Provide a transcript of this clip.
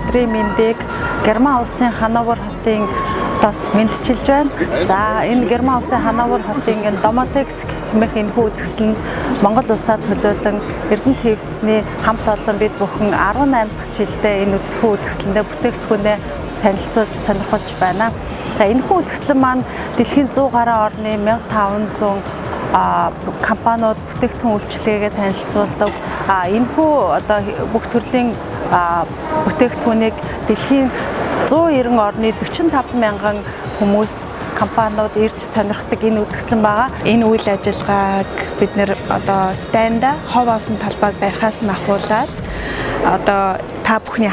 өдрийн мэндийг Герман улсын Хановер хотын тас мэдчилж байна. За энэ Герман улсын Хановер хотын энэ Домотекс хэмээх энэхүү үзэсгэлэн Монгол улсад төлөөлөн Эрдэнэт хэвлэсний хамт олон бид бүхэн 18 дахь жилдээ энэ өдөрхөө үзэсгэлэндээ бүтээгдэхүүнээ танилцуулж сонирхолж байна. За энэхүү үзэсгэлэн маань дэлхийн 100 гаруй орны 1500 компаниуд бүтээгдэхүүн үйлчилгээгээ танилцуулдаг. Энэхүү одоо бүх төрлийн бүтээгдэхүүнийг дэлхийн 190 орны 45 мянган хүмүүс компаниуд ирж сонирхдаг энэ үзэсгэлэн байгаа. Энэ үйл ажиллагааг бид нэр одоо станда хов осон талбайг барихаас нь ахуулаад одоо та бүхний